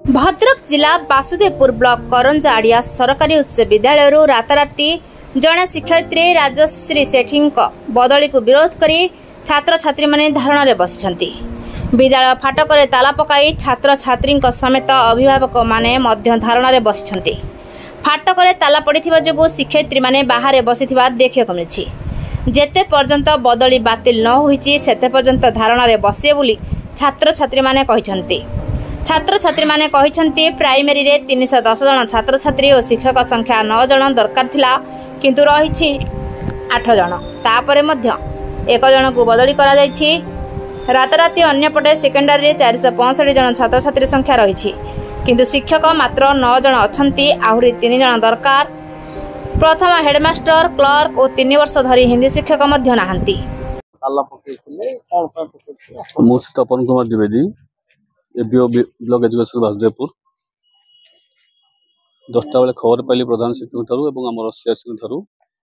भद्रक जिला बासुदेवपुर ब्लॉक करंजाड़िया सरकारी उच्च विद्यालय राताराति जड़े शिक्षयित्री राजश्री सेठी बदली को विरोध कर छात्र छात्री माने धारणा रे बसिछंती। विद्यालय फाटक ताला पकाई छात्र छात्री समेत अभिभावक माने मध्य धारणा रे बसिछंती। फाटक ताला पड़िथिबा जोगु शिक्षयित्री माने बाहर बसिथिबा देखिବାକୁ मिलिछि। जेते पर्यंत बदली बातिल न होईछि सेते पर्यंत धारणा रे बसिए बोली छात्र छात्री माने कहिछंती। छात्र छात्री माने कहिछंती प्राइमरी रे 310 जन छात्र छात्री और शिक्षक संख्या 9 जन दरकार थिला किंतु रहिछि 8 जन। तापरे मध्य 1 जन को बदली करा जायछि। राताराति अन्यपटे सेकेंडरी रे 465 जन छात्र छात्री संख्या रहिछि किंतु शिक्षक मात्र 9 जन अछंती। आहुरी 3 जन दरकार। प्रथम हेडमास्टर क्लर्क और 3 वर्ष धरी हिंदी शिक्षक मध्य नाहंती। Tapan Kumar Dwivedi ABO block education Basudevpur 10टा बेले खबर पाइली प्रधान शिक्षक ठारू एवं आमर सीआरसी ठारू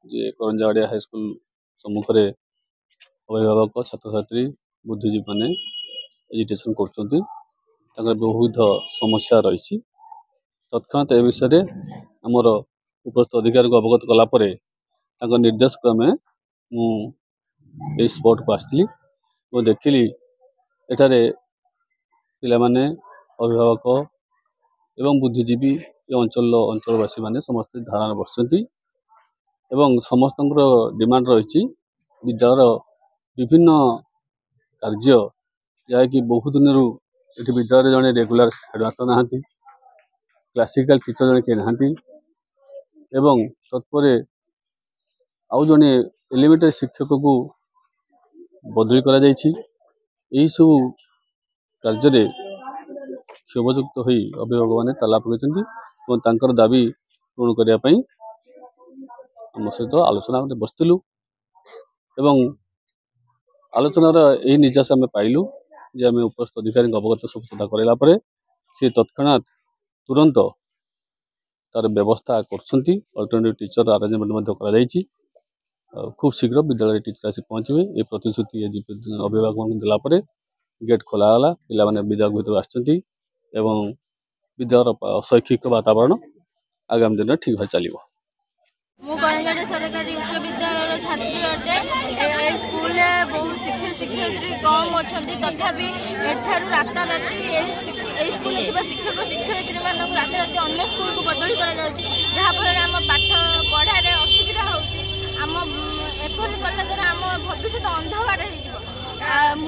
जे करंजाड़िया हाईस्कूल सम्मुख में अभिभावक छात्र छात्री बुद्धिजीवी माने एजुकेशन करछंती। बहुत समस्या रही तत्क्षणात ए विषय आमर उपस्थित अधिकारी को अवगत कलापर निर्देश क्रमे मुझे स्पॉट को आसली और देखिली एठारे पिला माने अभिभावक एवं बुद्धिजीवी अंचलवासी माने समस्त धारणा बसुंती एवं समस्त डिमांड रही विद्यालय विभिन्न कार्य जहाँकि बहुत दिन ये विद्यालय जड़े रेगुलर हेडमास्टर नहांती क्लासिकल टीचर जड़े किए नहांती एवं तत्पर आउ जड़े एलिमेंटरी शिक्षक को बदली करा जायछि। यही सब कार्य क्षोभयुक्त हो अभिभावक मैंने ताला पकड़ दाबी पूर्ण करने आम सहित आलोचना बसलु एवं आलोचनार यही निर्देश आम पाइलु जे आम उपस्थित अधिकारी अवगत सब कथा कराला सी तत्क्षणात तुरंत तार व्यवस्था करछंती। अल्टरनेटिव टीचर अरेंजमेंट खूब शीघ्र विद्यालय टीचर आसी पहुँचे ये प्रतिश्रुति अभिभावक देला गेट खोलागला पिला माने विद्यालय भीतर आछंती एवं विद्यालय शैक्षिक वातावरण आगामी दिन ठीक भाव चलो। करंजाड़ी सरकारी उच्च विद्यालय छात्री अटे। स्कूल बहुत शिक्षयित्री कम अच्छा तथापि राताराति स्कूल शिक्षक शिक्षयित्री मानक राताराति अन्य स्कूल को बदली कराफल आम पाठ पढ़ार असुविधा होपरि कला द्वारा आम भविष्य अंधकार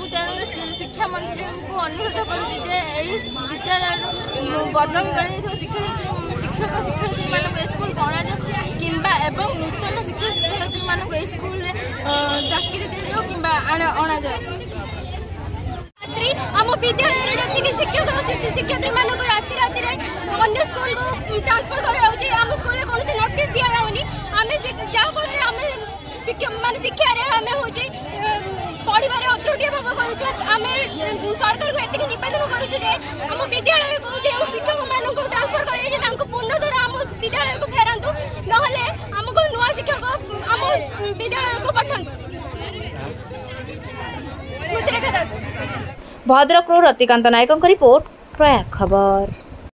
तेणु शिक्षा मंत्री को अनुरोध करुँचे विद्यालय बदली कर शिक्षक शिक्षयित्री मानक स्कूल अणा किंबा एवं नूतन शिक्षक शिक्षयित्री मानक स्कूल चाकरी दिजाऊ किंबा अणा जाए। आम विद्यालय शिक्षक शिक्षयित्री मानक राति राति अन्य स्कूल को ट्रांसफर कर स्कूल कौन नोटिस दि जाऊनी आम जहाँफल आम शिक्षा पढ़ार अत्रुटि भाव करें सरकार को एति निवेदन करुँ विद्यालय को जो शिक्षक मान ट्रांसफर कर पुनर्धर आम विद्यालय को फेरतु ना आमको नुआ शिक्षक आम विद्यालय को पठातु। भद्रक रतिकांत नायक रिपोर्ट प्रयाग खबर।